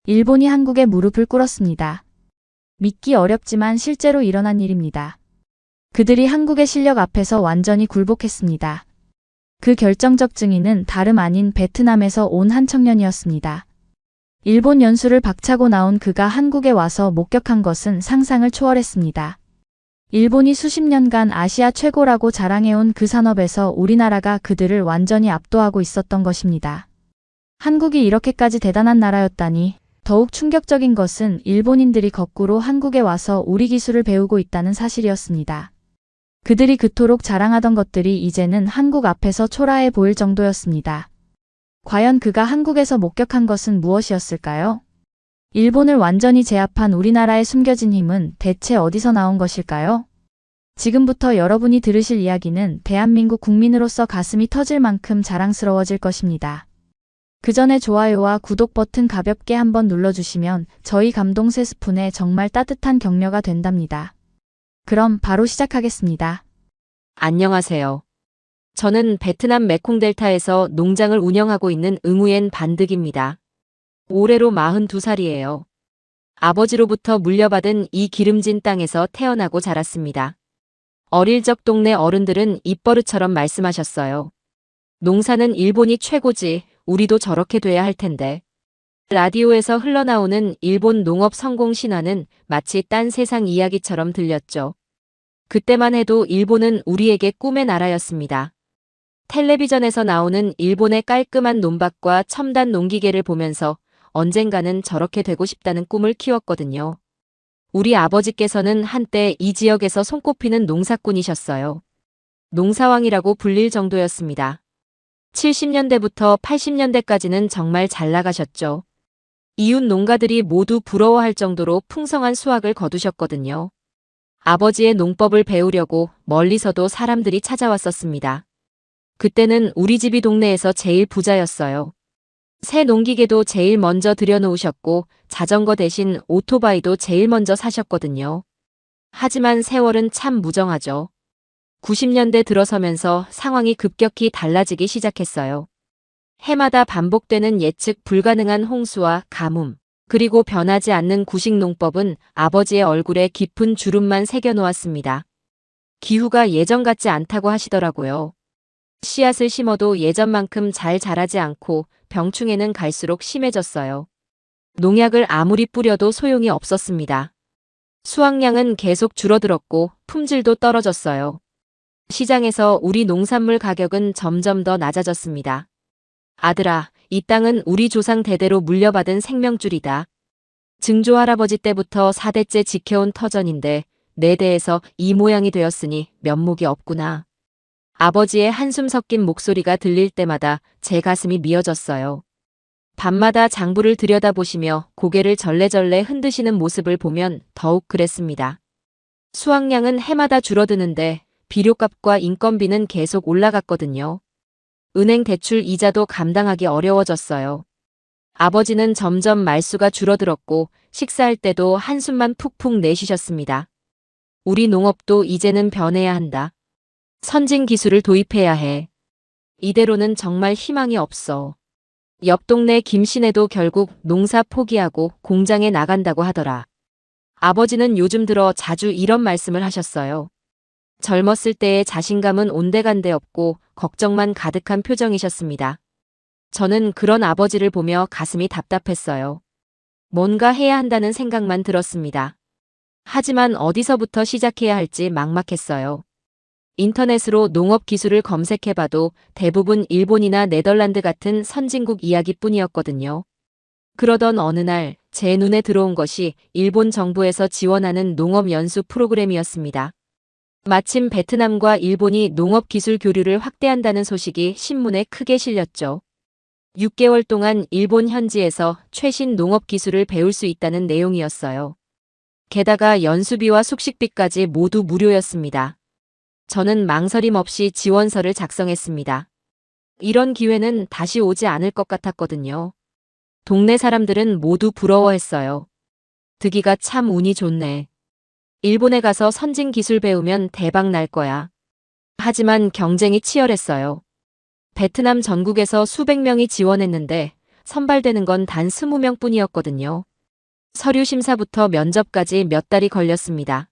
일본이 한국에 무릎을 꿇었습니다. 믿기 어렵지만 실제로 일어난 일입니다. 그들이 한국의 실력 앞에서 완전히 굴복했습니다. 그 결정적 증인은 다름 아닌 베트남에서 온 한 청년이었습니다. 일본 연수를 박차고 나온 그가 한국에 와서 목격한 것은 상상을 초월했습니다. 일본이 수십 년간 아시아 최고라고 자랑해온 그 산업에서 우리나라가 그들을 완전히 압도하고 있었던 것입니다. 한국이 이렇게까지 대단한 나라였다니. 더욱 충격적인 것은 일본인들이 거꾸로 한국에 와서 우리 기술을 배우고 있다는 사실이었습니다. 그들이 그토록 자랑하던 것들이 이제는 한국 앞에서 초라해 보일 정도였습니다. 과연 그가 한국에서 목격한 것은 무엇이었을까요? 일본을 완전히 제압한 우리나라의 숨겨진 힘은 대체 어디서 나온 것일까요? 지금부터 여러분이 들으실 이야기는 대한민국 국민으로서 가슴이 터질 만큼 자랑스러워질 것입니다. 그 전에 좋아요와 구독 버튼 가볍게 한번 눌러주시면 저희 감동 3스푼에 정말 따뜻한 격려가 된답니다. 그럼 바로 시작하겠습니다. 안녕하세요. 저는 베트남 메콩델타에서 농장을 운영하고 있는 응우옌 반득입니다. 올해로 42살이에요. 아버지로부터 물려받은 이 기름진 땅에서 태어나고 자랐습니다. 어릴 적 동네 어른들은 입버릇처럼 말씀하셨어요. 농사는 일본이 최고지, 우리도 저렇게 돼야 할 텐데. 라디오에서 흘러나오는 일본 농업 성공 신화는 마치 딴 세상 이야기처럼 들렸죠. 그때만 해도 일본은 우리에게 꿈의 나라였습니다. 텔레비전에서 나오는 일본의 깔끔한 논밭과 첨단 농기계를 보면서 언젠가는 저렇게 되고 싶다는 꿈을 키웠거든요. 우리 아버지께서는 한때 이 지역에서 손꼽히는 농사꾼이셨어요. 농사왕이라고 불릴 정도였습니다. 70년대부터 80년대까지는 정말 잘 나가셨죠. 이웃 농가들이 모두 부러워할 정도로 풍성한 수확을 거두셨거든요. 아버지의 농법을 배우려고 멀리서도 사람들이 찾아왔었습니다. 그때는 우리 집이 동네에서 제일 부자였어요. 새 농기계도 제일 먼저 들여놓으셨고 자전거 대신 오토바이도 제일 먼저 사셨거든요. 하지만 세월은 참 무정하죠. 90년대 들어서면서 상황이 급격히 달라지기 시작했어요. 해마다 반복되는 예측 불가능한 홍수와 가뭄, 그리고 변하지 않는 구식 농법은 아버지의 얼굴에 깊은 주름만 새겨놓았습니다. 기후가 예전 같지 않다고 하시더라고요. 씨앗을 심어도 예전만큼 잘 자라지 않고 병충해는 갈수록 심해졌어요. 농약을 아무리 뿌려도 소용이 없었습니다. 수확량은 계속 줄어들었고 품질도 떨어졌어요. 시장에서 우리 농산물 가격은 점점 더 낮아졌습니다. 아들아, 이 땅은 우리 조상 대대로 물려받은 생명줄이다. 증조 할아버지 때부터 4대째 지켜온 터전인데 내 대에서 이 모양이 되었으니 면목이 없구나. 아버지의 한숨 섞인 목소리가 들릴 때마다 제 가슴이 미어졌어요. 밤마다 장부를 들여다보시며 고개를 절레절레 흔드시는 모습을 보면 더욱 그랬습니다. 수확량은 해마다 줄어드는데 비료값과 인건비는 계속 올라갔거든요. 은행 대출 이자도 감당하기 어려워졌어요. 아버지는 점점 말수가 줄어들었고 식사할 때도 한숨만 푹푹 내쉬셨습니다. 우리 농업도 이제는 변해야 한다. 선진 기술을 도입해야 해. 이대로는 정말 희망이 없어. 옆 동네 김씨네도 결국 농사 포기하고 공장에 나간다고 하더라. 아버지는 요즘 들어 자주 이런 말씀을 하셨어요. 젊었을 때의 자신감은 온데간데 없고 걱정만 가득한 표정이셨습니다. 저는 그런 아버지를 보며 가슴이 답답했어요. 뭔가 해야 한다는 생각만 들었습니다. 하지만 어디서부터 시작해야 할지 막막했어요. 인터넷으로 농업 기술을 검색해봐도 대부분 일본이나 네덜란드 같은 선진국 이야기뿐이었거든요. 그러던 어느 날 제 눈에 들어온 것이 일본 정부에서 지원하는 농업 연수 프로그램이었습니다. 마침 베트남과 일본이 농업 기술 교류를 확대한다는 소식이 신문에 크게 실렸죠. 6개월 동안 일본 현지에서 최신 농업 기술을 배울 수 있다는 내용이었어요. 게다가 연수비와 숙식비까지 모두 무료였습니다. 저는 망설임 없이 지원서를 작성했습니다. 이런 기회는 다시 오지 않을 것 같았거든요. 동네 사람들은 모두 부러워했어요. 득이가 참 운이 좋네. 일본에 가서 선진 기술 배우면 대박 날 거야. 하지만 경쟁이 치열했어요. 베트남 전국에서 수백 명이 지원했는데 선발되는 건 단 20명뿐이었거든요. 서류 심사부터 면접까지 몇 달이 걸렸습니다.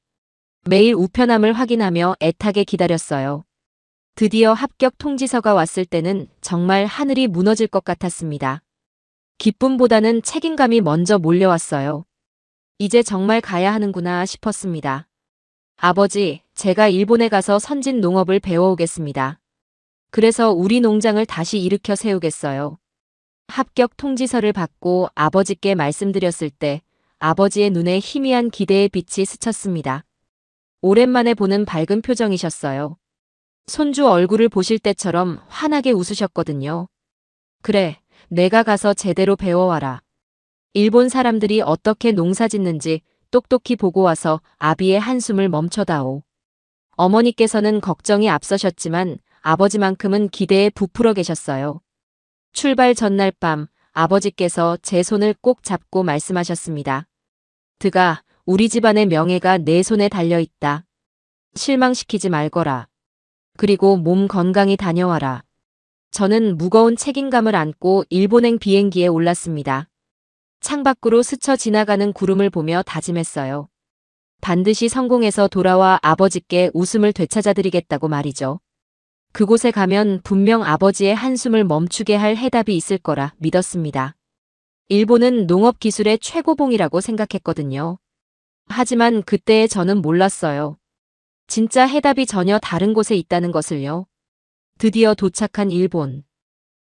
매일 우편함을 확인하며 애타게 기다렸어요. 드디어 합격 통지서가 왔을 때는 정말 하늘이 무너질 것 같았습니다. 기쁨보다는 책임감이 먼저 몰려왔어요. 이제 정말 가야 하는구나 싶었습니다. 아버지, 제가 일본에 가서 선진 농업을 배워오겠습니다. 그래서 우리 농장을 다시 일으켜 세우겠어요. 합격 통지서를 받고 아버지께 말씀드렸을 때 아버지의 눈에 희미한 기대의 빛이 스쳤습니다. 오랜만에 보는 밝은 표정이셨어요. 손주 얼굴을 보실 때처럼 환하게 웃으셨거든요. 그래, 내가 가서 제대로 배워와라. 일본 사람들이 어떻게 농사 짓는지 똑똑히 보고 와서 아비의 한숨을 멈춰다오. 어머니께서는 걱정이 앞서셨지만 아버지만큼은 기대에 부풀어 계셨어요. 출발 전날 밤 아버지께서 제 손을 꼭 잡고 말씀하셨습니다. 드가, 우리 집안의 명예가 내 손에 달려있다. 실망시키지 말거라. 그리고 몸 건강히 다녀와라. 저는 무거운 책임감을 안고 일본행 비행기에 올랐습니다. 창밖으로 스쳐 지나가는 구름을 보며 다짐했어요. 반드시 성공해서 돌아와 아버지께 웃음을 되찾아드리겠다고 말이죠. 그곳에 가면 분명 아버지의 한숨을 멈추게 할 해답이 있을 거라 믿었습니다. 일본은 농업 기술의 최고봉이라고 생각했거든요. 하지만 그때의 저는 몰랐어요. 진짜 해답이 전혀 다른 곳에 있다는 것을요. 드디어 도착한 일본.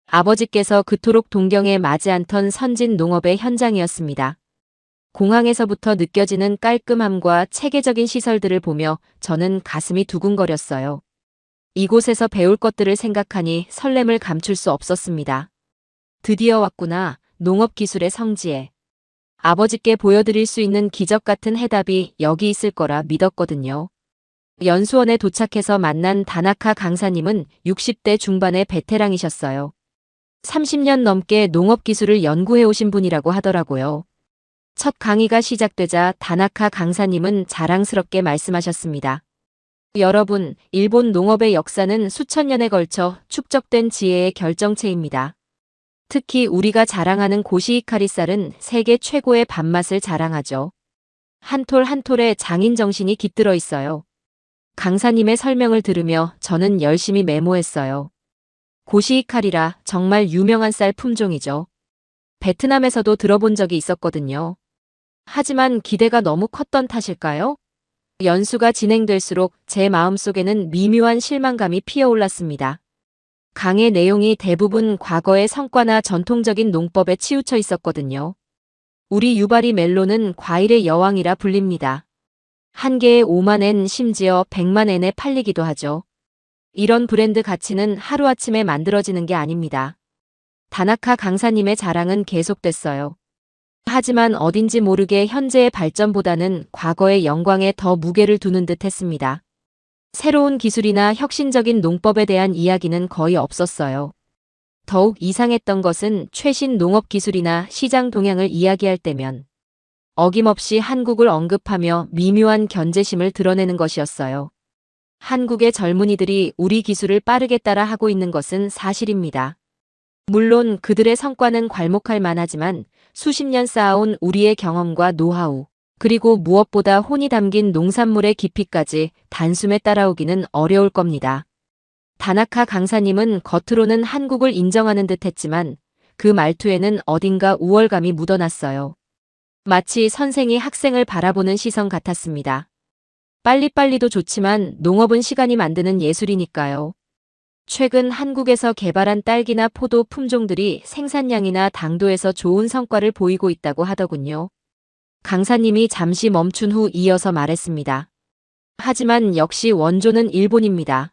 아버지께서 그토록 동경에 마지 않던 선진 농업의 현장이었습니다. 공항에서부터 느껴지는 깔끔함과 체계적인 시설들을 보며 저는 가슴이 두근거렸어요. 이곳에서 배울 것들을 생각하니 설렘을 감출 수 없었습니다. 드디어 왔구나, 농업 기술의 성지에. 아버지께 보여드릴 수 있는 기적 같은 해답이 여기 있을 거라 믿었거든요. 연수원에 도착해서 만난 다나카 강사님은 60대 중반의 베테랑이셨어요. 30년 넘게 농업 기술을 연구해 오신 분이라고 하더라고요. 첫 강의가 시작되자 다나카 강사님은 자랑스럽게 말씀하셨습니다. 여러분, 일본 농업의 역사는 수천 년에 걸쳐 축적된 지혜의 결정체입니다. 특히 우리가 자랑하는 고시히카리 쌀은 세계 최고의 밥맛을 자랑하죠. 한 톨 한 톨에 장인 정신이 깃들어 있어요. 강사님의 설명을 들으며 저는 열심히 메모했어요. 고시히카리라 정말 유명한 쌀 품종이죠. 베트남에서도 들어본 적이 있었거든요. 하지만 기대가 너무 컸던 탓일까요? 연수가 진행될수록 제 마음속에는 미묘한 실망감이 피어올랐습니다. 강의 내용이 대부분 과거의 성과나 전통적인 농법에 치우쳐 있었거든요. 우리 유바리 멜론은 과일의 여왕이라 불립니다. 한 개에 5만 엔, 심지어 100만 엔에 팔리기도 하죠. 이런 브랜드 가치는 하루아침에 만들어지는 게 아닙니다. 다나카 강사님의 자랑은 계속됐어요. 하지만 어딘지 모르게 현재의 발전보다는 과거의 영광에 더 무게를 두는 듯 했습니다. 새로운 기술이나 혁신적인 농법에 대한 이야기는 거의 없었어요. 더욱 이상했던 것은 최신 농업 기술이나 시장 동향을 이야기할 때면 어김없이 한국을 언급하며 미묘한 견제심을 드러내는 것이었어요. 한국의 젊은이들이 우리 기술을 빠르게 따라 하고 있는 것은 사실입니다. 물론 그들의 성과는 괄목할 만하지만 수십 년 쌓아온 우리의 경험과 노하우, 그리고 무엇보다 혼이 담긴 농산물의 깊이까지 단숨에 따라오기는 어려울 겁니다. 다나카 강사님은 겉으로는 한국을 인정하는 듯 했지만 그 말투에는 어딘가 우월감이 묻어났어요. 마치 선생이 학생을 바라보는 시선 같았습니다. 빨리빨리도 좋지만 농업은 시간이 만드는 예술이니까요. 최근 한국에서 개발한 딸기나 포도 품종들이 생산량이나 당도에서 좋은 성과를 보이고 있다고 하더군요. 강사님이 잠시 멈춘 후 이어서 말했습니다. 하지만 역시 원조는 일본입니다.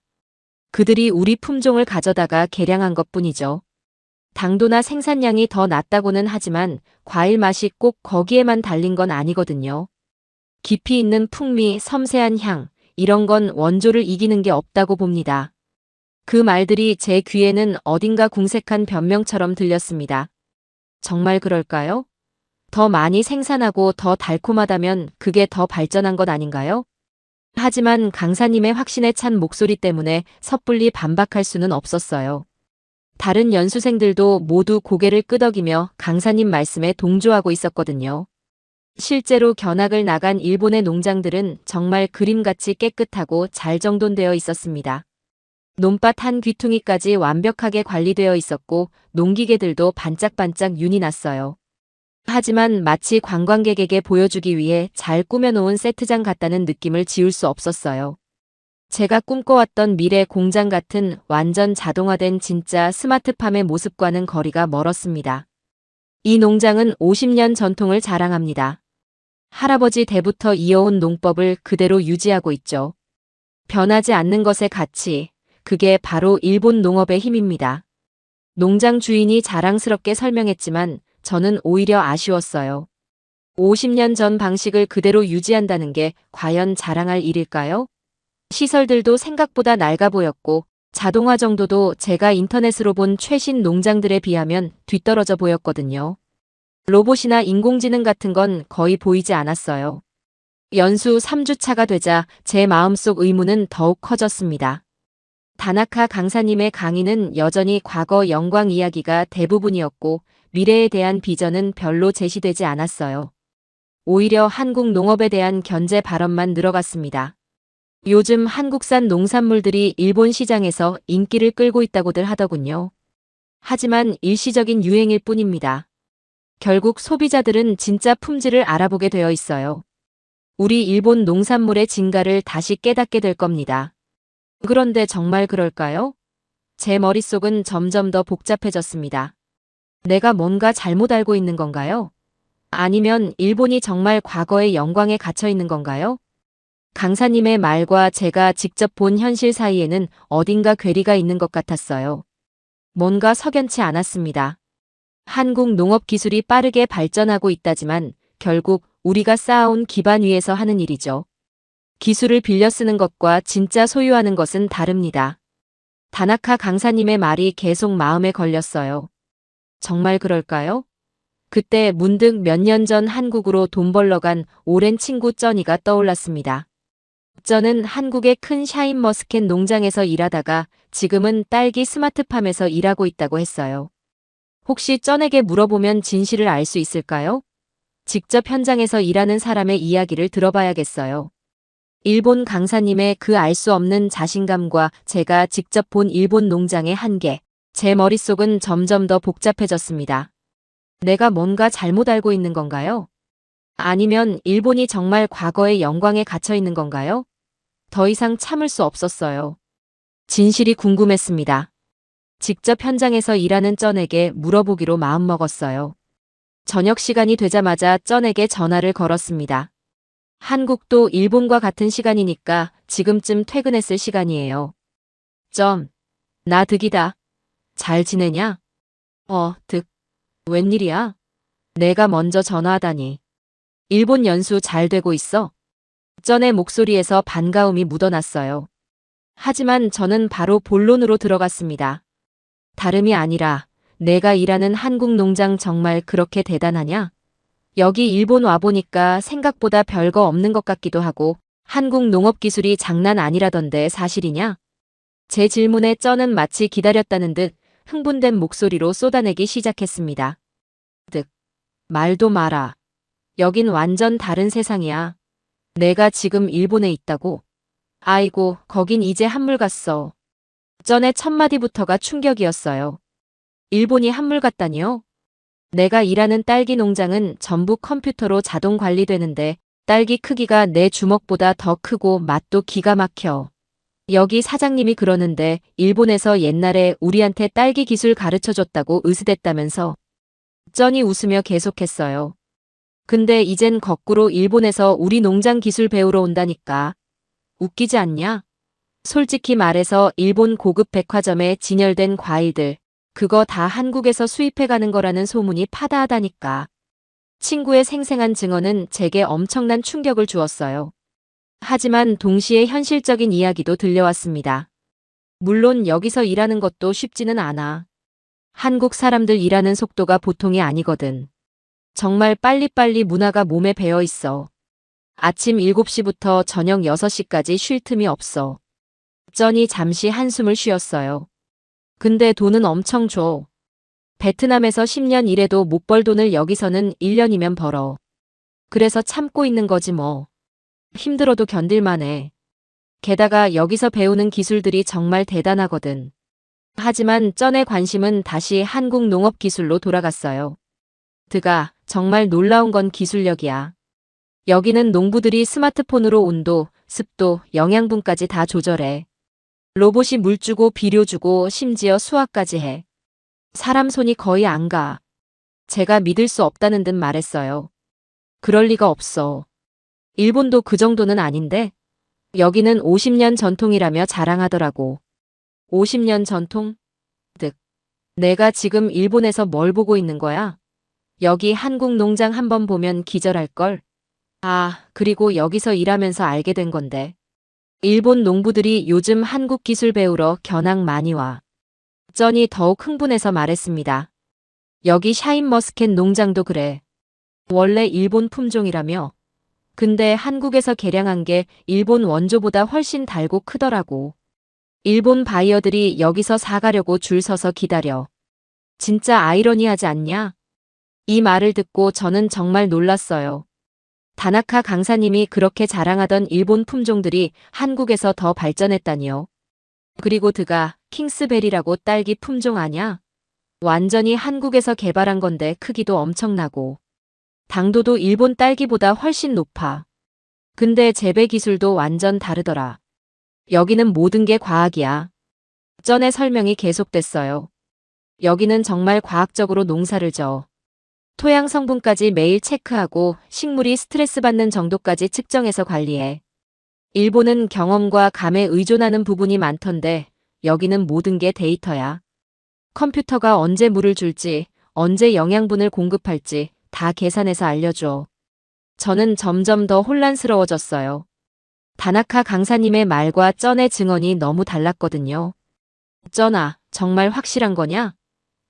그들이 우리 품종을 가져다가 개량한 것뿐이죠. 당도나 생산량이 더 낮다고는 하지만 과일 맛이 꼭 거기에만 달린 건 아니거든요. 깊이 있는 풍미, 섬세한 향, 이런 건 원조를 이기는 게 없다고 봅니다. 그 말들이 제 귀에는 어딘가 궁색한 변명처럼 들렸습니다. 정말 그럴까요? 더 많이 생산하고 더 달콤하다면 그게 더 발전한 것 아닌가요? 하지만 강사님의 확신에 찬 목소리 때문에 섣불리 반박할 수는 없었어요. 다른 연수생들도 모두 고개를 끄덕이며 강사님 말씀에 동조하고 있었거든요. 실제로 견학을 나간 일본의 농장들은 정말 그림같이 깨끗하고 잘 정돈되어 있었습니다. 논밭 한 귀퉁이까지 완벽하게 관리되어 있었고 농기계들도 반짝반짝 윤이 났어요. 하지만 마치 관광객에게 보여주기 위해 잘 꾸며놓은 세트장 같다는 느낌을 지울 수 없었어요. 제가 꿈꿔왔던 미래 공장 같은 완전 자동화된 진짜 스마트팜의 모습과는 거리가 멀었습니다. 이 농장은 50년 전통을 자랑합니다. 할아버지 때부터 이어온 농법을 그대로 유지하고 있죠. 변하지 않는 것의 가치, 그게 바로 일본 농업의 힘입니다. 농장 주인이 자랑스럽게 설명했지만 저는 오히려 아쉬웠어요. 50년 전 방식을 그대로 유지한다는 게 과연 자랑할 일일까요? 시설들도 생각보다 낡아 보였고 자동화 정도도 제가 인터넷으로 본 최신 농장들에 비하면 뒤떨어져 보였거든요. 로봇이나 인공지능 같은 건 거의 보이지 않았어요. 연수 3주차가 되자 제 마음속 의문은 더욱 커졌습니다. 다나카 강사님의 강의는 여전히 과거 영광 이야기가 대부분이었고 미래에 대한 비전은 별로 제시되지 않았어요. 오히려 한국 농업에 대한 견제 발언만 늘어갔습니다. 요즘 한국산 농산물들이 일본 시장에서 인기를 끌고 있다고들 하더군요. 하지만 일시적인 유행일 뿐입니다. 결국 소비자들은 진짜 품질을 알아보게 되어 있어요. 우리 일본 농산물의 진가를 다시 깨닫게 될 겁니다. 그런데 정말 그럴까요? 제 머릿속은 점점 더 복잡해졌습니다. 내가 뭔가 잘못 알고 있는 건가요? 아니면 일본이 정말 과거의 영광에 갇혀 있는 건가요? 강사님의 말과 제가 직접 본 현실 사이에는 어딘가 괴리가 있는 것 같았어요. 뭔가 석연치 않았습니다. 한국 농업 기술이 빠르게 발전하고 있다지만 결국 우리가 쌓아온 기반 위에서 하는 일이죠. 기술을 빌려 쓰는 것과 진짜 소유하는 것은 다릅니다. 다나카 강사님의 말이 계속 마음에 걸렸어요. 정말 그럴까요? 그때 문득 몇 년 전 한국으로 돈 벌러 간 오랜 친구 쩌니가 떠올랐습니다. 쩌는 한국의 큰 샤인머스켓 농장에서 일하다가 지금은 딸기 스마트팜에서 일하고 있다고 했어요. 혹시 쩌에게 물어보면 진실을 알 수 있을까요? 직접 현장에서 일하는 사람의 이야기를 들어봐야겠어요. 일본 강사님의 그 알 수 없는 자신감과 제가 직접 본 일본 농장의 한계, 제 머릿속은 점점 더 복잡해졌습니다. 내가 뭔가 잘못 알고 있는 건가요? 아니면 일본이 정말 과거의 영광에 갇혀 있는 건가요? 더 이상 참을 수 없었어요. 진실이 궁금했습니다. 직접 현장에서 일하는 쩐에게 물어보기로 마음먹었어요. 저녁 시간이 되자마자 쩐에게 전화를 걸었습니다. 한국도 일본과 같은 시간이니까 지금쯤 퇴근했을 시간이에요. 쩐, 나 득이다. 잘 지내냐? 득. 웬일이야? 내가 먼저 전화하다니. 일본 연수 잘 되고 있어? 쩐의 목소리에서 반가움이 묻어났어요. 하지만 저는 바로 본론으로 들어갔습니다. 다름이 아니라 내가 일하는 한국 농장 정말 그렇게 대단하냐? 여기 일본 와보니까 생각보다 별거 없는 것 같기도 하고 한국 농업 기술이 장난 아니라던데 사실이냐? 제 질문에 쩌는 마치 기다렸다는 듯 흥분된 목소리로 쏟아내기 시작했습니다. 말도 마라. 여긴 완전 다른 세상이야. 내가 지금 일본에 있다고? 아이고, 거긴 이제 한물 갔어. 쩐의 첫 마디부터가 충격이었어요. 일본이 한물 갔다니요? 내가 일하는 딸기 농장은 전부 컴퓨터로 자동 관리되는데 딸기 크기가 내 주먹보다 더 크고 맛도 기가 막혀. 여기 사장님이 그러는데 일본에서 옛날에 우리한테 딸기 기술 가르쳐줬다고 으스댔다면서. 쩐이 웃으며 계속했어요. 근데 이젠 거꾸로 일본에서 우리 농장 기술 배우러 온다니까. 웃기지 않냐? 솔직히 말해서 일본 고급 백화점에 진열된 과일들, 그거 다 한국에서 수입해가는 거라는 소문이 파다하다니까. 친구의 생생한 증언은 제게 엄청난 충격을 주었어요. 하지만 동시에 현실적인 이야기도 들려왔습니다. 물론 여기서 일하는 것도 쉽지는 않아. 한국 사람들 일하는 속도가 보통이 아니거든. 정말 빨리빨리 문화가 몸에 배어 있어. 아침 7시부터 저녁 6시까지 쉴 틈이 없어. 쩐이 잠시 한숨을 쉬었어요. 근데 돈은 엄청 줘. 베트남에서 10년 일해도 못 벌 돈을 여기서는 1년이면 벌어. 그래서 참고 있는 거지 뭐. 힘들어도 견딜만해. 게다가 여기서 배우는 기술들이 정말 대단하거든. 하지만 쩐의 관심은 다시 한국 농업 기술로 돌아갔어요. 드가 정말 놀라운 건 기술력이야. 여기는 농부들이 스마트폰으로 온도, 습도, 영양분까지 다 조절해. 로봇이 물 주고 비료 주고 심지어 수확까지 해. 사람 손이 거의 안 가. 제가 믿을 수 없다는 듯 말했어요. 그럴 리가 없어. 일본도 그 정도는 아닌데? 여기는 50년 전통이라며 자랑하더라고. 50년 전통? 득. 내가 지금 일본에서 뭘 보고 있는 거야? 여기 한국 농장 한번 보면 기절할걸? 아, 그리고 여기서 일하면서 알게 된 건데. 일본 농부들이 요즘 한국 기술 배우러 견학 많이 와. 쩐이 더욱 흥분해서 말했습니다. 여기 샤인머스켓 농장도 그래. 원래 일본 품종이라며. 근데 한국에서 개량한 게 일본 원조보다 훨씬 달고 크더라고. 일본 바이어들이 여기서 사가려고 줄 서서 기다려. 진짜 아이러니하지 않냐? 이 말을 듣고 저는 정말 놀랐어요. 다나카 강사님이 그렇게 자랑하던 일본 품종들이 한국에서 더 발전했다니요. 그리고 드가 킹스베리라고 딸기 품종 아냐? 완전히 한국에서 개발한 건데 크기도 엄청나고. 당도도 일본 딸기보다 훨씬 높아. 근데 재배 기술도 완전 다르더라. 여기는 모든 게 과학이야. 쩐의 설명이 계속됐어요. 여기는 정말 과학적으로 농사를 져. 토양 성분까지 매일 체크하고 식물이 스트레스 받는 정도까지 측정해서 관리해. 일본은 경험과 감에 의존하는 부분이 많던데 여기는 모든 게 데이터야. 컴퓨터가 언제 물을 줄지, 언제 영양분을 공급할지 다 계산해서 알려줘. 저는 점점 더 혼란스러워졌어요. 다나카 강사님의 말과 쩐의 증언이 너무 달랐거든요. 쩐아, 정말 확실한 거냐?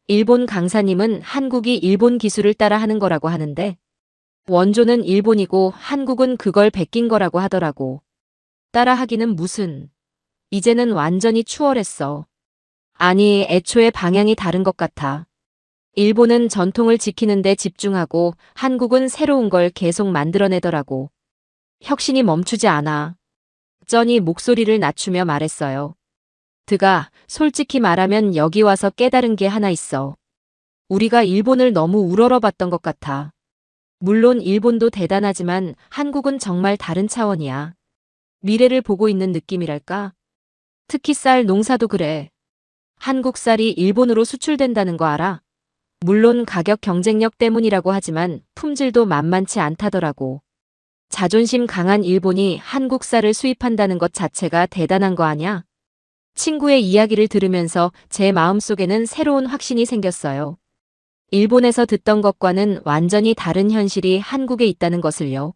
일본 강사님은 한국이 일본 기술을 따라 하는 거라고 하는데 원조는 일본이고 한국은 그걸 베낀 거라고 하더라고. 따라 하기는 무슨. 이제는 완전히 추월했어. 아니, 애초에 방향이 다른 것 같아. 일본은 전통을 지키는 데 집중하고 한국은 새로운 걸 계속 만들어내더라고. 혁신이 멈추지 않아. 쩐이 목소리를 낮추며 말했어요. 드가 솔직히 말하면 여기 와서 깨달은 게 하나 있어. 우리가 일본을 너무 우러러봤던 것 같아. 물론 일본도 대단하지만 한국은 정말 다른 차원이야. 미래를 보고 있는 느낌이랄까? 특히 쌀 농사도 그래. 한국 쌀이 일본으로 수출된다는 거 알아? 물론 가격 경쟁력 때문이라고 하지만 품질도 만만치 않다더라고. 자존심 강한 일본이 한국 쌀을 수입한다는 것 자체가 대단한 거 아냐? 친구의 이야기를 들으면서 제 마음속에는 새로운 확신이 생겼어요. 일본에서 듣던 것과는 완전히 다른 현실이 한국에 있다는 것을요.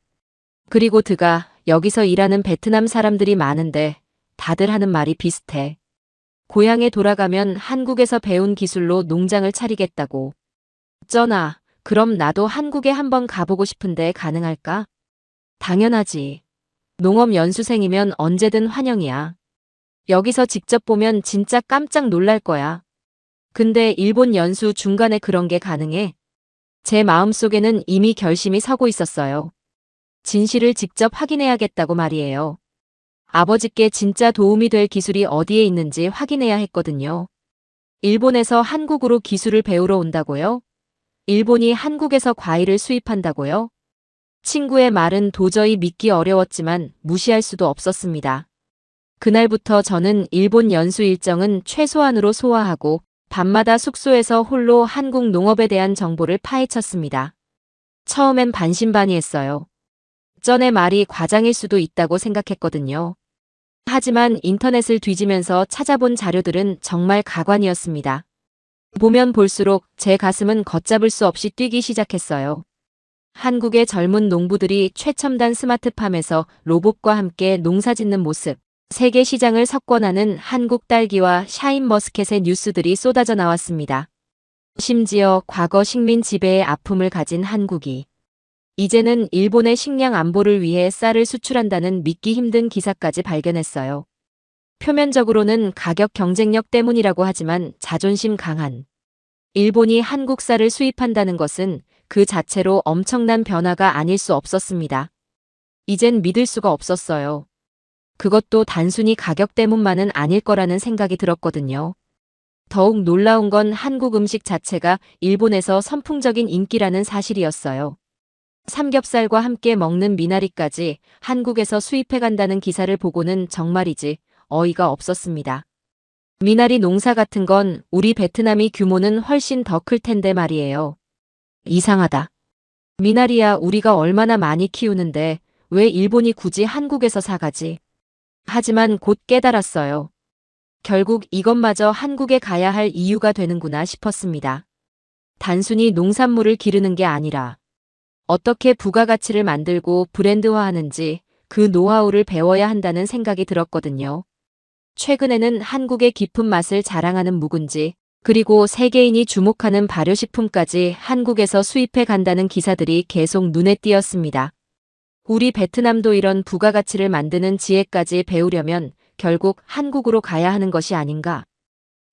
그리고 드가 여기서 일하는 베트남 사람들이 많은데 다들 하는 말이 비슷해. 고향에 돌아가면 한국에서 배운 기술로 농장을 차리겠다고. 쩐아, 그럼 나도 한국에 한번 가보고 싶은데 가능할까? 당연하지. 농업 연수생이면 언제든 환영이야. 여기서 직접 보면 진짜 깜짝 놀랄 거야. 근데 일본 연수 중간에 그런 게 가능해? 제 마음속에는 이미 결심이 서고 있었어요. 진실을 직접 확인해야겠다고 말이에요. 아버지께 진짜 도움이 될 기술이 어디에 있는지 확인해야 했거든요. 일본에서 한국으로 기술을 배우러 온다고요? 일본이 한국에서 과일을 수입한다고요? 친구의 말은 도저히 믿기 어려웠지만 무시할 수도 없었습니다. 그날부터 저는 일본 연수 일정은 최소한으로 소화하고 밤마다 숙소에서 홀로 한국 농업에 대한 정보를 파헤쳤습니다. 처음엔 반신반의했어요. 쩐의 말이 과장일 수도 있다고 생각했거든요. 하지만 인터넷을 뒤지면서 찾아본 자료들은 정말 가관이었습니다. 보면 볼수록 제 가슴은 걷잡을 수 없이 뛰기 시작했어요. 한국의 젊은 농부들이 최첨단 스마트팜에서 로봇과 함께 농사짓는 모습, 세계 시장을 석권하는 한국 딸기와 샤인머스켓의 뉴스들이 쏟아져 나왔습니다. 심지어 과거 식민 지배의 아픔을 가진 한국이 이제는 일본의 식량 안보를 위해 쌀을 수출한다는 믿기 힘든 기사까지 발견했어요. 표면적으로는 가격 경쟁력 때문이라고 하지만 자존심 강한 일본이 한국쌀을 수입한다는 것은 그 자체로 엄청난 변화가 아닐 수 없었습니다. 이젠 믿을 수가 없었어요. 그것도 단순히 가격 때문만은 아닐 거라는 생각이 들었거든요. 더욱 놀라운 건 한국 음식 자체가 일본에서 선풍적인 인기라는 사실이었어요. 삼겹살과 함께 먹는 미나리까지 한국에서 수입해 간다는 기사를 보고는 정말이지 어이가 없었습니다. 미나리 농사 같은 건 우리 베트남이 규모는 훨씬 더 클 텐데 말이에요. 이상하다. 미나리야 우리가 얼마나 많이 키우는데 왜 일본이 굳이 한국에서 사가지? 하지만 곧 깨달았어요. 결국 이것마저 한국에 가야 할 이유가 되는구나 싶었습니다. 단순히 농산물을 기르는 게 아니라 어떻게 부가가치를 만들고 브랜드화하는지 그 노하우를 배워야 한다는 생각이 들었거든요. 최근에는 한국의 깊은 맛을 자랑하는 묵은지, 그리고 세계인이 주목하는 발효식품까지 한국에서 수입해 간다는 기사들이 계속 눈에 띄었습니다. 우리 베트남도 이런 부가가치를 만드는 지혜까지 배우려면 결국 한국으로 가야 하는 것이 아닌가.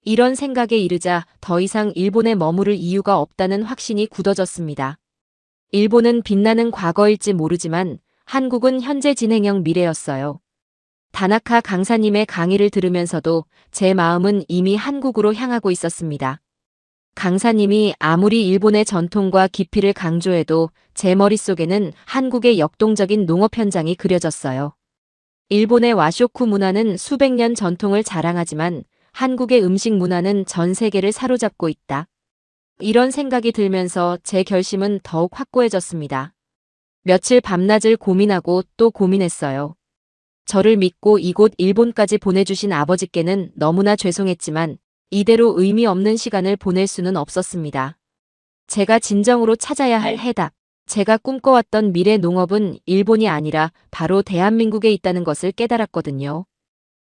이런 생각에 이르자 더 이상 일본에 머무를 이유가 없다는 확신이 굳어졌습니다. 일본은 빛나는 과거일지 모르지만 한국은 현재 진행형 미래였어요. 다나카 강사님의 강의를 들으면서도 제 마음은 이미 한국으로 향하고 있었습니다. 강사님이 아무리 일본의 전통과 깊이를 강조해도 제 머릿속에는 한국의 역동적인 농업 현장이 그려졌어요. 일본의 와쇼쿠 문화는 수백 년 전통을 자랑하지만 한국의 음식 문화는 전 세계를 사로잡고 있다. 이런 생각이 들면서 제 결심은 더욱 확고해졌습니다. 며칠 밤낮을 고민하고 또 고민했어요. 저를 믿고 이곳 일본까지 보내주신 아버지께는 너무나 죄송했지만 이대로 의미 없는 시간을 보낼 수는 없었습니다. 제가 진정으로 찾아야 할 해답, 제가 꿈꿔왔던 미래 농업은 일본이 아니라 바로 대한민국에 있다는 것을 깨달았거든요.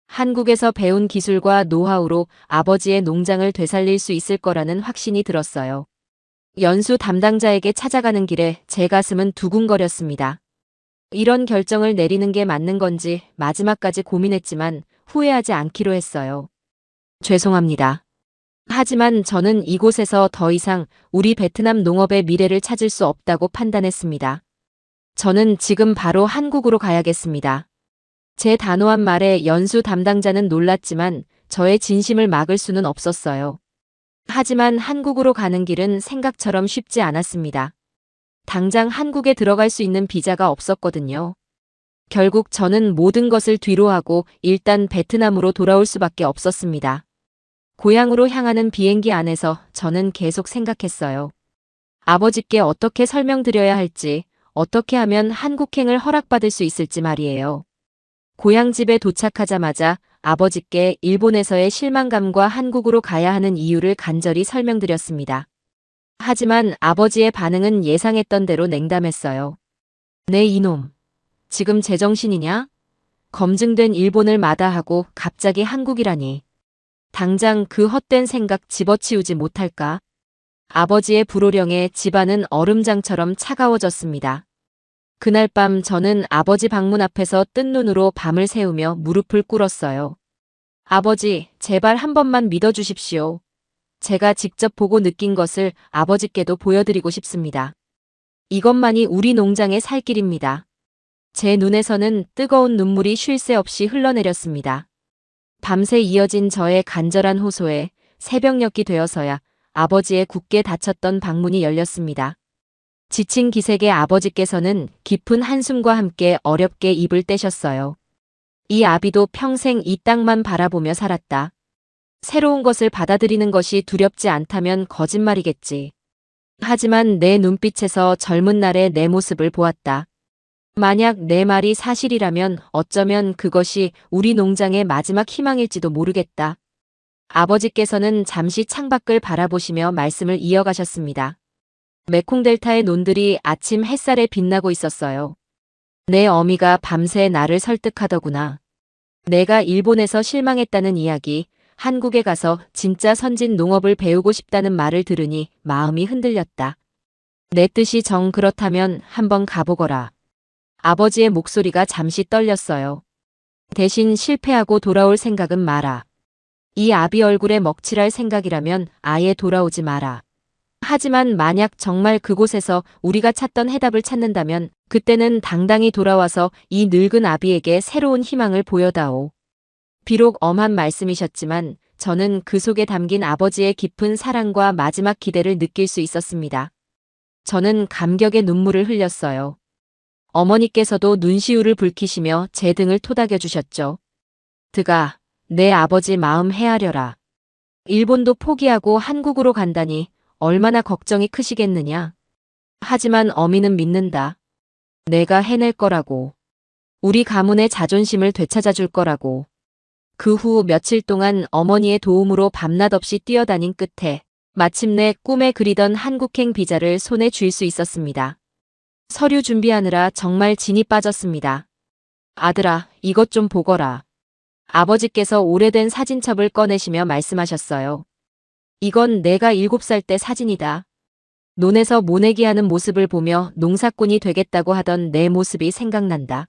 한국에서 배운 기술과 노하우로 아버지의 농장을 되살릴 수 있을 거라는 확신이 들었어요. 연수 담당자에게 찾아가는 길에 제 가슴은 두근거렸습니다. 이런 결정을 내리는 게 맞는 건지 마지막까지 고민했지만 후회하지 않기로 했어요. 죄송합니다. 하지만 저는 이곳에서 더 이상 우리 베트남 농업의 미래를 찾을 수 없다고 판단했습니다. 저는 지금 바로 한국으로 가야겠습니다. 제 단호한 말에 연수 담당자는 놀랐지만 저의 진심을 막을 수는 없었어요. 하지만 한국으로 가는 길은 생각처럼 쉽지 않았습니다. 당장 한국에 들어갈 수 있는 비자가 없었거든요. 결국 저는 모든 것을 뒤로하고 일단 베트남으로 돌아올 수밖에 없었습니다. 고향으로 향하는 비행기 안에서 저는 계속 생각했어요. 아버지께 어떻게 설명드려야 할지, 어떻게 하면 한국행을 허락받을 수 있을지 말이에요. 고향집에 도착하자마자 아버지께 일본에서의 실망감과 한국으로 가야 하는 이유를 간절히 설명드렸습니다. 하지만 아버지의 반응은 예상했던 대로 냉담했어요. 네 이놈. 지금 제정신이냐? 검증된 일본을 마다하고 갑자기 한국이라니. 당장 그 헛된 생각 집어치우지 못할까? 아버지의 불호령에 집안은 얼음장처럼 차가워졌습니다. 그날 밤 저는 아버지 방문 앞에서 뜬 눈으로 밤을 새우며 무릎을 꿇었어요. 아버지, 제발 한 번만 믿어주십시오. 제가 직접 보고 느낀 것을 아버지께도 보여드리고 싶습니다. 이것만이 우리 농장의 살 길입니다. 제 눈에서는 뜨거운 눈물이 쉴 새 없이 흘러내렸습니다. 밤새 이어진 저의 간절한 호소에 새벽녘이 되어서야 아버지의 굳게 닫혔던 방문이 열렸습니다. 지친 기색의 아버지께서는 깊은 한숨과 함께 어렵게 입을 떼셨어요. 이 아비도 평생 이 땅만 바라보며 살았다. 새로운 것을 받아들이는 것이 두렵지 않다면 거짓말이겠지. 하지만 내 눈빛에서 젊은 날의 내 모습을 보았다. 만약 내 말이 사실이라면 어쩌면 그것이 우리 농장의 마지막 희망일지도 모르겠다. 아버지께서는 잠시 창밖을 바라보시며 말씀을 이어가셨습니다. 메콩델타의 논들이 아침 햇살에 빛나고 있었어요. 내 어미가 밤새 나를 설득하더구나. 내가 일본에서 실망했다는 이야기, 한국에 가서 진짜 선진 농업을 배우고 싶다는 말을 들으니 마음이 흔들렸다. 내 뜻이 정 그렇다면 한번 가보거라. 아버지의 목소리가 잠시 떨렸어요. 대신 실패하고 돌아올 생각은 마라. 이 아비 얼굴에 먹칠할 생각이라면 아예 돌아오지 마라. 하지만 만약 정말 그곳에서 우리가 찾던 해답을 찾는다면 그때는 당당히 돌아와서 이 늙은 아비에게 새로운 희망을 보여다오. 비록 엄한 말씀이셨지만 저는 그 속에 담긴 아버지의 깊은 사랑과 마지막 기대를 느낄 수 있었습니다. 저는 감격의 눈물을 흘렸어요. 어머니께서도 눈시울을 붉히시며 제 등을 토닥여 주셨죠. 드가, 내 아버지 마음 헤아려라. 일본도 포기하고 한국으로 간다니 얼마나 걱정이 크시겠느냐. 하지만 어미는 믿는다. 내가 해낼 거라고. 우리 가문의 자존심을 되찾아줄 거라고. 그 후 며칠 동안 어머니의 도움으로 밤낮 없이 뛰어다닌 끝에 마침내 꿈에 그리던 한국행 비자를 손에 쥘 수 있었습니다. 서류 준비하느라 정말 진이 빠졌습니다. 아들아, 이것 좀 보거라. 아버지께서 오래된 사진첩을 꺼내시며 말씀하셨어요. 이건 내가 7살 때 사진이다. 논에서 모내기 하는 모습을 보며 농사꾼이 되겠다고 하던 내 모습이 생각난다.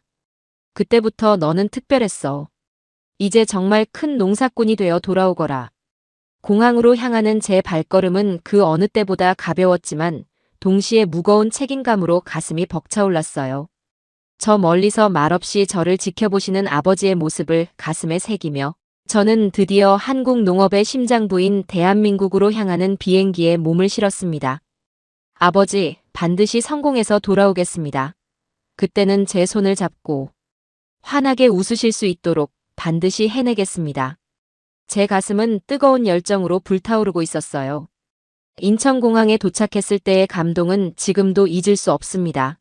그때부터 너는 특별했어. 이제 정말 큰 농사꾼이 되어 돌아오거라. 공항으로 향하는 제 발걸음은 그 어느 때보다 가벼웠지만 동시에 무거운 책임감으로 가슴이 벅차올랐어요. 저 멀리서 말없이 저를 지켜보시는 아버지의 모습을 가슴에 새기며 저는 드디어 한국 농업의 심장부인 대한민국으로 향하는 비행기에 몸을 실었습니다. 아버지, 반드시 성공해서 돌아오겠습니다. 그때는 제 손을 잡고 환하게 웃으실 수 있도록 반드시 해내겠습니다. 제 가슴은 뜨거운 열정으로 불타오르고 있었어요. 인천공항에 도착했을 때의 감동은 지금도 잊을 수 없습니다.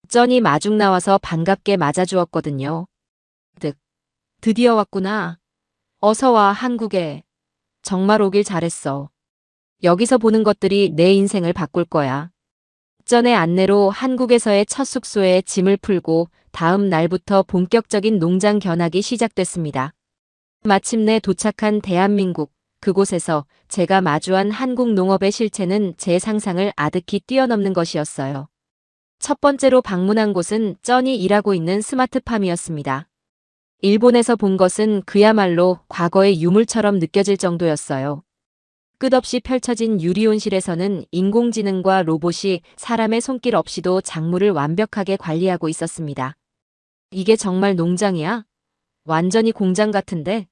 쩐이 마중 나와서 반갑게 맞아주었거든요. 드디어 왔구나. 어서 와, 한국에. 정말 오길 잘했어. 여기서 보는 것들이 내 인생을 바꿀 거야. 쩐의 안내로 한국에서의 첫 숙소에 짐을 풀고 다음 날부터 본격적인 농장 견학이 시작됐습니다. 마침내 도착한 대한민국, 그곳에서 제가 마주한 한국 농업의 실체는 제 상상을 아득히 뛰어넘는 것이었어요. 첫 번째로 방문한 곳은 쩐이 일하고 있는 스마트팜이었습니다. 일본에서 본 것은 그야말로 과거의 유물처럼 느껴질 정도였어요. 끝없이 펼쳐진 유리온실에서는 인공지능과 로봇이 사람의 손길 없이도 작물을 완벽하게 관리하고 있었습니다. 이게 정말 농장이야? 완전히 공장 같은데?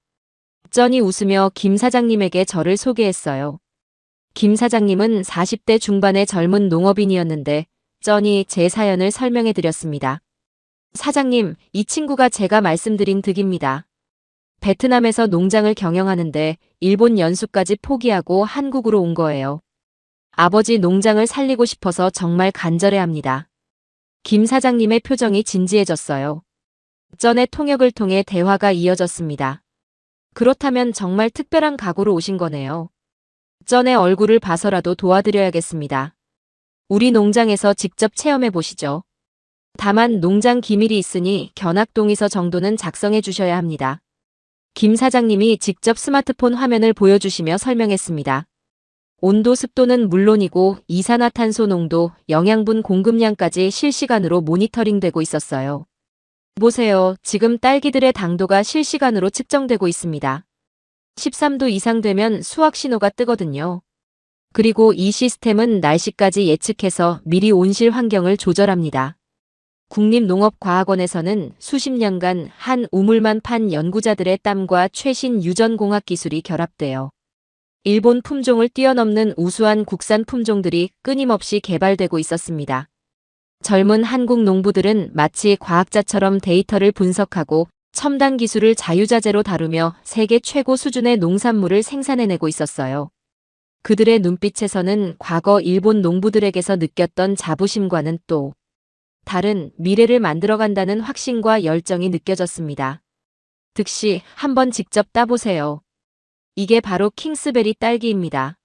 쩐이 웃으며 김 사장님에게 저를 소개했어요. 김 사장님은 40대 중반의 젊은 농업인이었는데 쩐이 제 사연을 설명해 드렸습니다. 사장님, 이 친구가 제가 말씀드린 득입니다. 베트남에서 농장을 경영하는데 일본 연수까지 포기하고 한국으로 온 거예요. 아버지 농장을 살리고 싶어서 정말 간절해합니다. 김 사장님의 표정이 진지해졌어요. 쩐의 통역을 통해 대화가 이어졌습니다. 그렇다면 정말 특별한 각오로 오신 거네요. 쩐의 얼굴을 봐서라도 도와드려야겠습니다. 우리 농장에서 직접 체험해 보시죠. 다만 농장 기밀이 있으니 견학 동의서 정도는 작성해 주셔야 합니다. 김 사장님이 직접 스마트폰 화면을 보여주시며 설명했습니다. 온도 습도는 물론이고 이산화탄소 농도, 영양분 공급량까지 실시간으로 모니터링되고 있었어요. 보세요. 지금 딸기들의 당도가 실시간으로 측정되고 있습니다. 13도 이상 되면 수확 신호가 뜨거든요. 그리고 이 시스템은 날씨까지 예측해서 미리 온실 환경을 조절합니다. 국립농업과학원에서는 수십 년간 한 우물만 판 연구자들의 땀과 최신 유전공학 기술이 결합되어 일본 품종을 뛰어넘는 우수한 국산 품종들이 끊임없이 개발되고 있었습니다. 젊은 한국 농부들은 마치 과학자처럼 데이터를 분석하고 첨단 기술을 자유자재로 다루며 세계 최고 수준의 농산물을 생산해내고 있었어요. 그들의 눈빛에서는 과거 일본 농부들에게서 느꼈던 자부심과는 또 다른 미래를 만들어간다는 확신과 열정이 느껴졌습니다. 득씨, 한번 직접 따보세요. 이게 바로 킹스베리 딸기입니다.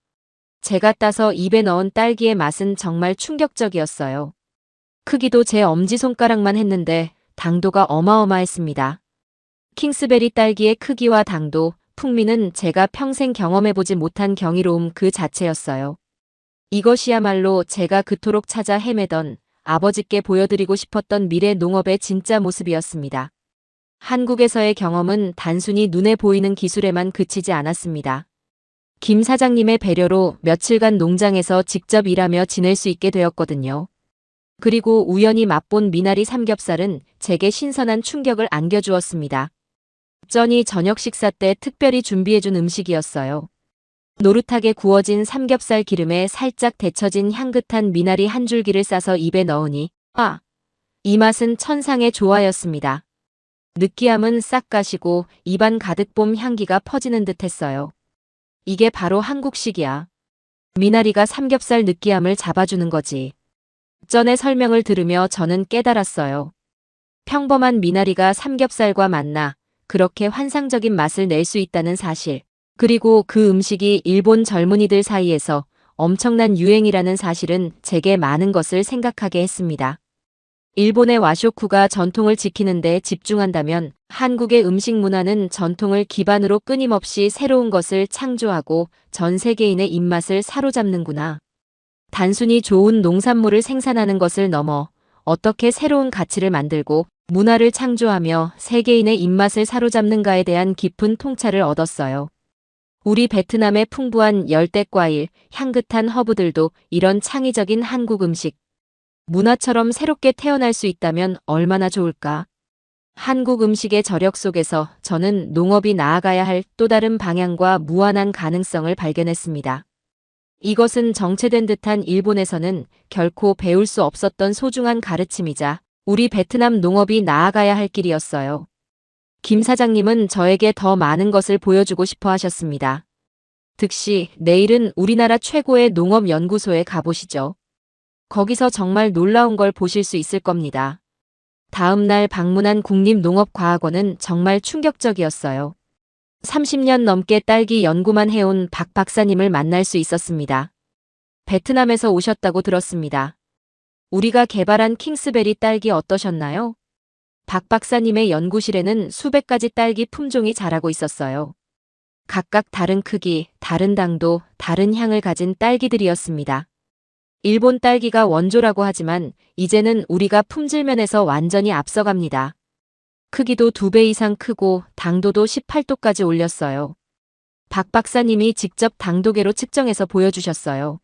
제가 따서 입에 넣은 딸기의 맛은 정말 충격적이었어요. 크기도 제 엄지손가락만 했는데 당도가 어마어마했습니다. 킹스베리 딸기의 크기와 당도, 풍미는 제가 평생 경험해보지 못한 경이로움 그 자체였어요. 이것이야말로 제가 그토록 찾아 헤매던 아버지께 보여드리고 싶었던 미래 농업의 진짜 모습이었습니다. 한국에서의 경험은 단순히 눈에 보이는 기술에만 그치지 않았습니다. 김 사장님의 배려로 며칠간 농장에서 직접 일하며 지낼 수 있게 되었거든요. 그리고 우연히 맛본 미나리 삼겹살은 제게 신선한 충격을 안겨주었습니다. 쩐이 저녁 식사 때 특별히 준비해준 음식이었어요. 노릇하게 구워진 삼겹살 기름에 살짝 데쳐진 향긋한 미나리 한 줄기를 싸서 입에 넣으니 이 맛은 천상의 조화였습니다. 느끼함은 싹 가시고 입안 가득 봄 향기가 퍼지는 듯 했어요. 이게 바로 한국식이야. 미나리가 삼겹살 느끼함을 잡아주는 거지. 쩐의 설명을 들으며 저는 깨달았어요. 평범한 미나리가 삼겹살과 만나 그렇게 환상적인 맛을 낼 수 있다는 사실. 그리고 그 음식이 일본 젊은이들 사이에서 엄청난 유행이라는 사실은 제게 많은 것을 생각하게 했습니다. 일본의 와쇼쿠가 전통을 지키는 데 집중한다면 한국의 음식 문화는 전통을 기반으로 끊임없이 새로운 것을 창조하고 전 세계인의 입맛을 사로잡는구나. 단순히 좋은 농산물을 생산하는 것을 넘어 어떻게 새로운 가치를 만들고 문화를 창조하며 세계인의 입맛을 사로잡는가에 대한 깊은 통찰을 얻었어요. 우리 베트남의 풍부한 열대과일, 향긋한 허브들도 이런 창의적인 한국 음식, 문화처럼 새롭게 태어날 수 있다면 얼마나 좋을까? 한국 음식의 저력 속에서 저는 농업이 나아가야 할 또 다른 방향과 무한한 가능성을 발견했습니다. 이것은 정체된 듯한 일본에서는 결코 배울 수 없었던 소중한 가르침이자 우리 베트남 농업이 나아가야 할 길이었어요. 김 사장님은 저에게 더 많은 것을 보여주고 싶어 하셨습니다. 득씨, 내일은 우리나라 최고의 농업연구소에 가보시죠. 거기서 정말 놀라운 걸 보실 수 있을 겁니다. 다음 날 방문한 국립농업과학원은 정말 충격적이었어요. 30년 넘게 딸기 연구만 해온 박 박사님을 만날 수 있었습니다. 베트남에서 오셨다고 들었습니다. 우리가 개발한 킹스베리 딸기 어떠셨나요? 박 박사님의 연구실에는 수백 가지 딸기 품종이 자라고 있었어요. 각각 다른 크기, 다른 당도, 다른 향을 가진 딸기들이었습니다. 일본 딸기가 원조라고 하지만 이제는 우리가 품질 면에서 완전히 앞서갑니다. 크기도 2배 이상 크고 당도도 18도까지 올렸어요. 박 박사님이 직접 당도계로 측정해서 보여주셨어요.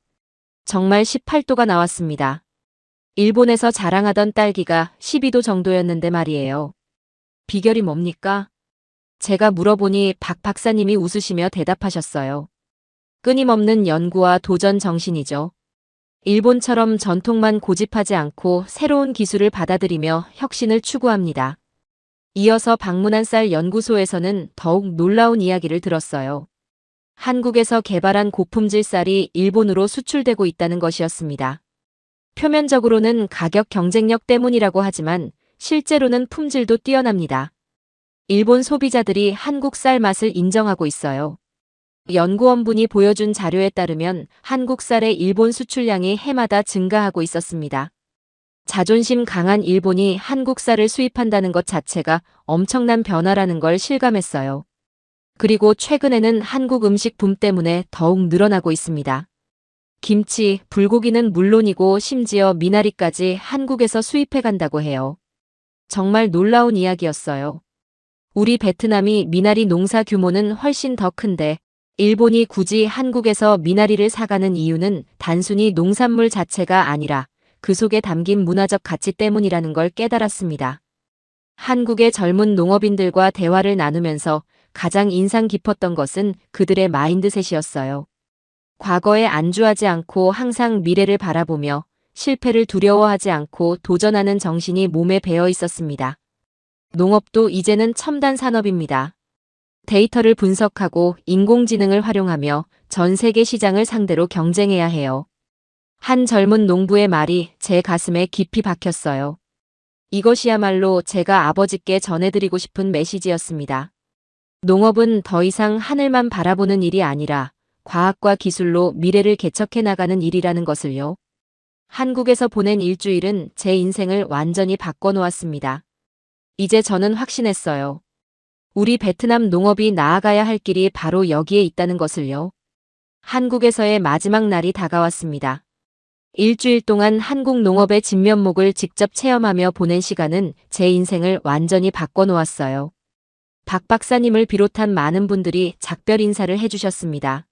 정말 18도가 나왔습니다. 일본에서 자랑하던 딸기가 12도 정도였는데 말이에요. 비결이 뭡니까? 제가 물어보니 박 박사님이 웃으시며 대답하셨어요. 끊임없는 연구와 도전 정신이죠. 일본처럼 전통만 고집하지 않고 새로운 기술을 받아들이며 혁신을 추구합니다. 이어서 방문한 쌀 연구소에서는 더욱 놀라운 이야기를 들었어요. 한국에서 개발한 고품질 쌀이 일본으로 수출되고 있다는 것이었습니다. 표면적으로는 가격 경쟁력 때문이라고 하지만 실제로는 품질도 뛰어납니다. 일본 소비자들이 한국 쌀 맛을 인정하고 있어요. 연구원분이 보여준 자료에 따르면 한국 쌀의 일본 수출량이 해마다 증가하고 있었습니다. 자존심 강한 일본이 한국 쌀을 수입한다는 것 자체가 엄청난 변화라는 걸 실감했어요. 그리고 최근에는 한국 음식 붐 때문에 더욱 늘어나고 있습니다. 김치, 불고기는 물론이고 심지어 미나리까지 한국에서 수입해 간다고 해요. 정말 놀라운 이야기였어요. 우리 베트남이 미나리 농사 규모는 훨씬 더 큰데 일본이 굳이 한국에서 미나리를 사가는 이유는 단순히 농산물 자체가 아니라 그 속에 담긴 문화적 가치 때문이라는 걸 깨달았습니다. 한국의 젊은 농업인들과 대화를 나누면서 가장 인상 깊었던 것은 그들의 마인드셋이었어요. 과거에 안주하지 않고 항상 미래를 바라보며 실패를 두려워하지 않고 도전하는 정신이 몸에 배어 있었습니다. 농업도 이제는 첨단 산업입니다. 데이터를 분석하고 인공지능을 활용하며 전 세계 시장을 상대로 경쟁해야 해요. 한 젊은 농부의 말이 제 가슴에 깊이 박혔어요. 이것이야말로 제가 아버지께 전해드리고 싶은 메시지였습니다. 농업은 더 이상 하늘만 바라보는 일이 아니라 과학과 기술로 미래를 개척해 나가는 일이라는 것을요. 한국에서 보낸 일주일은 제 인생을 완전히 바꿔놓았습니다. 이제 저는 확신했어요. 우리 베트남 농업이 나아가야 할 길이 바로 여기에 있다는 것을요. 한국에서의 마지막 날이 다가왔습니다. 일주일 동안 한국 농업의 진면목을 직접 체험하며 보낸 시간은 제 인생을 완전히 바꿔놓았어요. 박 박사님을 비롯한 많은 분들이 작별 인사를 해주셨습니다.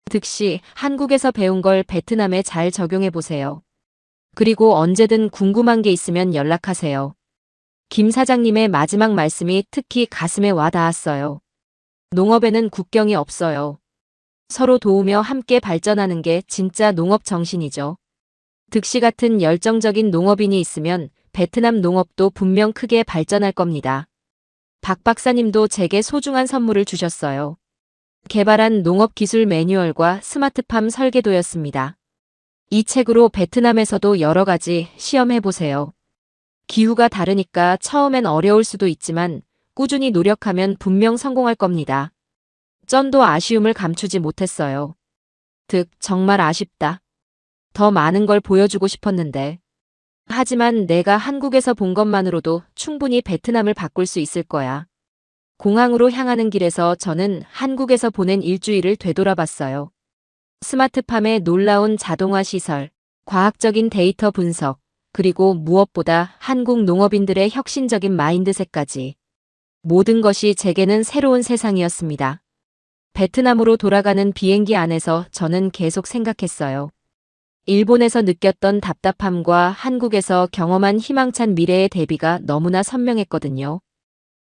득시 한국에서 배운 걸 베트남에 잘 적용해보세요. 그리고 언제든 궁금한 게 있으면 연락하세요. 김 사장님의 마지막 말씀이 특히 가슴에 와 닿았어요. 농업에는 국경이 없어요. 서로 도우며 함께 발전하는 게 진짜 농업 정신이죠. 득시 같은 열정적인 농업인이 있으면 베트남 농업도 분명 크게 발전할 겁니다. 박 박사님도 제게 소중한 선물을 주셨어요. 개발한 농업 기술 매뉴얼과 스마트팜 설계도였습니다. 이 책으로 베트남에서도 여러 가지 시험해보세요. 기후가 다르니까 처음엔 어려울 수도 있지만 꾸준히 노력하면 분명 성공할 겁니다. 쩐도 아쉬움을 감추지 못했어요. 득, 정말 아쉽다. 더 많은 걸 보여주고 싶었는데. 하지만 내가 한국에서 본 것만으로도 충분히 베트남을 바꿀 수 있을 거야. 공항으로 향하는 길에서 저는 한국에서 보낸 일주일을 되돌아봤어요. 스마트팜의 놀라운 자동화 시설, 과학적인 데이터 분석, 그리고 무엇보다 한국 농업인들의 혁신적인 마인드셋까지. 모든 것이 제게는 새로운 세상이었습니다. 베트남으로 돌아가는 비행기 안에서 저는 계속 생각했어요. 일본에서 느꼈던 답답함과 한국에서 경험한 희망찬 미래의 대비가 너무나 선명했거든요.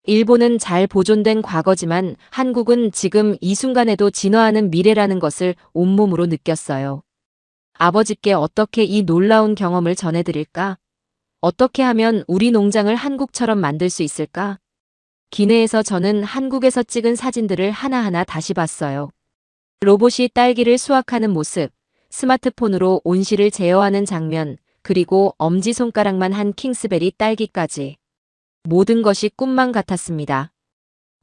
일본은 잘 보존된 과거지만 한국은 지금 이 순간에도 진화하는 미래라는 것을 온몸으로 느꼈어요. 아버지께 어떻게 이 놀라운 경험을 전해드릴까? 어떻게 하면 우리 농장을 한국처럼 만들 수 있을까? 기내에서 저는 한국에서 찍은 사진들을 하나하나 다시 봤어요. 로봇이 딸기를 수확하는 모습, 스마트폰으로 온실을 제어하는 장면, 그리고 엄지손가락만 한 킹스베리 딸기까지. 모든 것이 꿈만 같았습니다.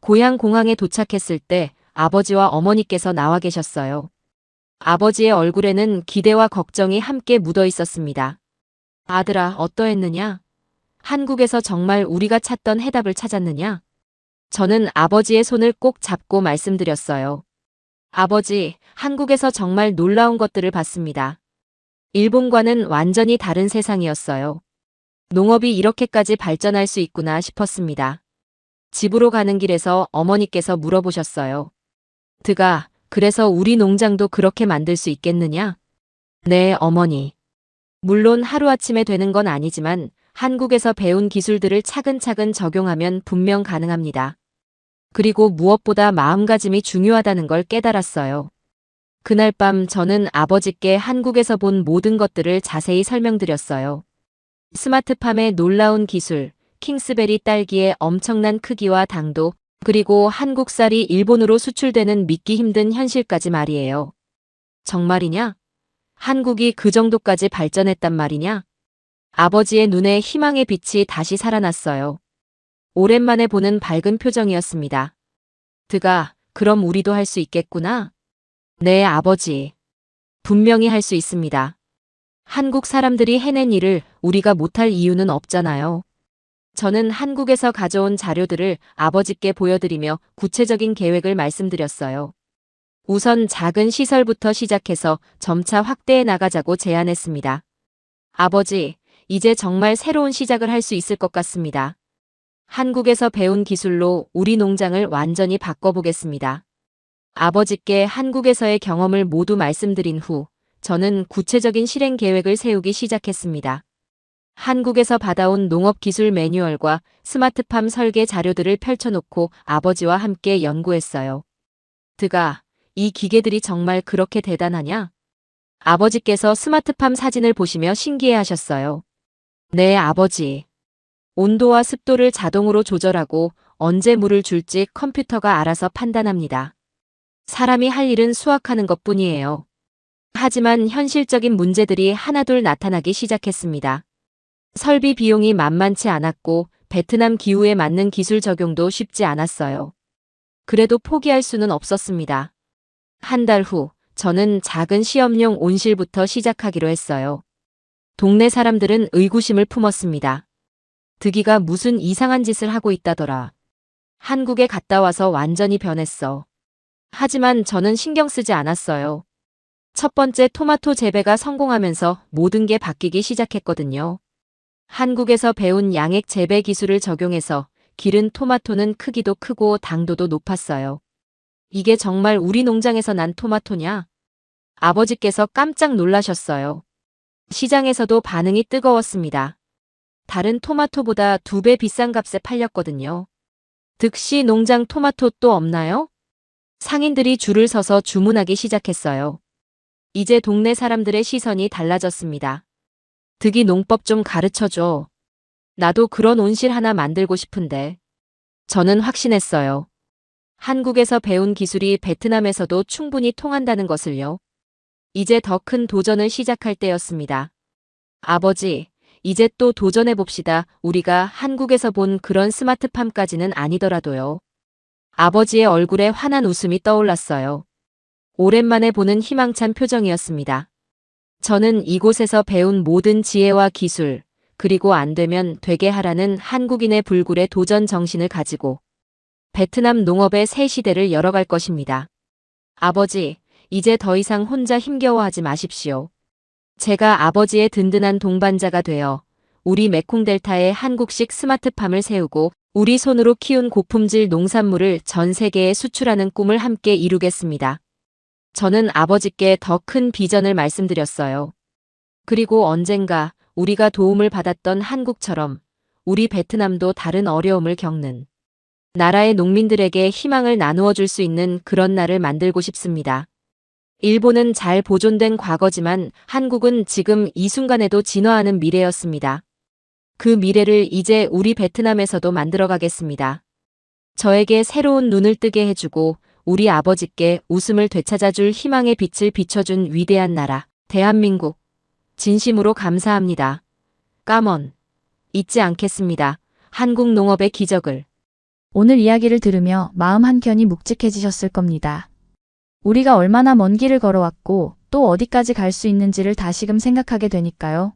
고향 공항에 도착했을 때 아버지와 어머니께서 나와 계셨어요. 아버지의 얼굴에는 기대와 걱정이 함께 묻어 있었습니다. 아들아, 어떠했느냐? 한국에서 정말 우리가 찾던 해답을 찾았느냐? 저는 아버지의 손을 꼭 잡고 말씀드렸어요. 아버지, 한국에서 정말 놀라운 것들을 봤습니다. 일본과는 완전히 다른 세상이었어요. 농업이 이렇게까지 발전할 수 있구나 싶었습니다. 집으로 가는 길에서 어머니께서 물어보셨어요. 드가, 그래서 우리 농장도 그렇게 만들 수 있겠느냐? 네, 어머니. 물론 하루아침에 되는 건 아니지만 한국에서 배운 기술들을 차근차근 적용하면 분명 가능합니다. 그리고 무엇보다 마음가짐이 중요하다는 걸 깨달았어요. 그날 밤 저는 아버지께 한국에서 본 모든 것들을 자세히 설명드렸어요. 스마트팜의 놀라운 기술, 킹스베리 딸기의 엄청난 크기와 당도, 그리고 한국 쌀이 일본으로 수출되는 믿기 힘든 현실까지 말이에요. 정말이냐? 한국이 그 정도까지 발전했단 말이냐? 아버지의 눈에 희망의 빛이 다시 살아났어요. 오랜만에 보는 밝은 표정이었습니다. 드가, 그럼 우리도 할 수 있겠구나? 네, 아버지. 분명히 할 수 있습니다. 한국 사람들이 해낸 일을 우리가 못할 이유는 없잖아요. 저는 한국에서 가져온 자료들을 아버지께 보여드리며 구체적인 계획을 말씀드렸어요. 우선 작은 시설부터 시작해서 점차 확대해 나가자고 제안했습니다. 아버지, 이제 정말 새로운 시작을 할 수 있을 것 같습니다. 한국에서 배운 기술로 우리 농장을 완전히 바꿔보겠습니다. 아버지께 한국에서의 경험을 모두 말씀드린 후 저는 구체적인 실행 계획을 세우기 시작했습니다. 한국에서 받아온 농업 기술 매뉴얼과 스마트팜 설계 자료들을 펼쳐놓고 아버지와 함께 연구했어요. 드가, 이 기계들이 정말 그렇게 대단하냐? 아버지께서 스마트팜 사진을 보시며 신기해하셨어요. 네, 아버지. 온도와 습도를 자동으로 조절하고 언제 물을 줄지 컴퓨터가 알아서 판단합니다. 사람이 할 일은 수확하는 것뿐이에요. 하지만 현실적인 문제들이 하나둘 나타나기 시작했습니다. 설비 비용이 만만치 않았고 베트남 기후에 맞는 기술 적용도 쉽지 않았어요. 그래도 포기할 수는 없었습니다. 한 달 후 저는 작은 시험용 온실부터 시작하기로 했어요. 동네 사람들은 의구심을 품었습니다. 득이가 무슨 이상한 짓을 하고 있다더라. 한국에 갔다 와서 완전히 변했어. 하지만 저는 신경 쓰지 않았어요. 첫 번째 토마토 재배가 성공하면서 모든 게 바뀌기 시작했거든요. 한국에서 배운 양액 재배 기술을 적용해서 기른 토마토는 크기도 크고 당도도 높았어요. 이게 정말 우리 농장에서 난 토마토냐? 아버지께서 깜짝 놀라셨어요. 시장에서도 반응이 뜨거웠습니다. 다른 토마토보다 2배 비싼 값에 팔렸거든요. 득시 농장 토마토 또 없나요? 상인들이 줄을 서서 주문하기 시작했어요. 이제 동네 사람들의 시선이 달라졌습니다. 득이 농법 좀 가르쳐줘. 나도 그런 온실 하나 만들고 싶은데. 저는 확신했어요. 한국에서 배운 기술이 베트남에서도 충분히 통한다는 것을요. 이제 더 큰 도전을 시작할 때였습니다. 아버지, 이제 또 도전해봅시다. 우리가 한국에서 본 그런 스마트팜까지는 아니더라도요. 아버지의 얼굴에 환한 웃음이 떠올랐어요. 오랜만에 보는 희망찬 표정이었습니다. 저는 이곳에서 배운 모든 지혜와 기술, 그리고 안 되면 되게 하라는 한국인의 불굴의 도전 정신을 가지고 베트남 농업의 새 시대를 열어갈 것입니다. 아버지, 이제 더 이상 혼자 힘겨워하지 마십시오. 제가 아버지의 든든한 동반자가 되어 우리 메콩델타에 한국식 스마트팜을 세우고 우리 손으로 키운 고품질 농산물을 전 세계에 수출하는 꿈을 함께 이루겠습니다. 저는 아버지께 더 큰 비전을 말씀드렸어요. 그리고 언젠가 우리가 도움을 받았던 한국처럼 우리 베트남도 다른 어려움을 겪는 나라의 농민들에게 희망을 나누어 줄 수 있는 그런 날을 만들고 싶습니다. 일본은 잘 보존된 과거지만 한국은 지금 이 순간에도 진화하는 미래였습니다. 그 미래를 이제 우리 베트남에서도 만들어 가겠습니다. 저에게 새로운 눈을 뜨게 해주고 우리 아버지께 웃음을 되찾아줄 희망의 빛을 비춰준 위대한 나라, 대한민국. 진심으로 감사합니다. 까먼. 잊지 않겠습니다. 한국 농업의 기적을. 오늘 이야기를 들으며 마음 한켠이 묵직해지셨을 겁니다. 우리가 얼마나 먼 길을 걸어왔고 또 어디까지 갈 수 있는지를 다시금 생각하게 되니까요.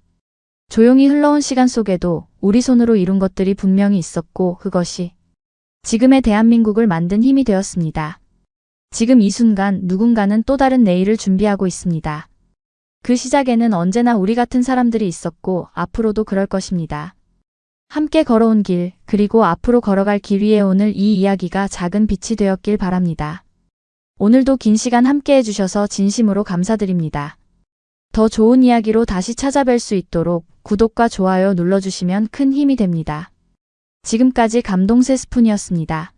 조용히 흘러온 시간 속에도 우리 손으로 이룬 것들이 분명히 있었고 그것이 지금의 대한민국을 만든 힘이 되었습니다. 지금 이 순간 누군가는 또 다른 내일을 준비하고 있습니다. 그 시작에는 언제나 우리 같은 사람들이 있었고 앞으로도 그럴 것입니다. 함께 걸어온 길, 그리고 앞으로 걸어갈 길 위에 오늘 이 이야기가 작은 빛이 되었길 바랍니다. 오늘도 긴 시간 함께 해주셔서 진심으로 감사드립니다. 더 좋은 이야기로 다시 찾아뵐 수 있도록 구독과 좋아요 눌러주시면 큰 힘이 됩니다. 지금까지 감동세 스푼이었습니다.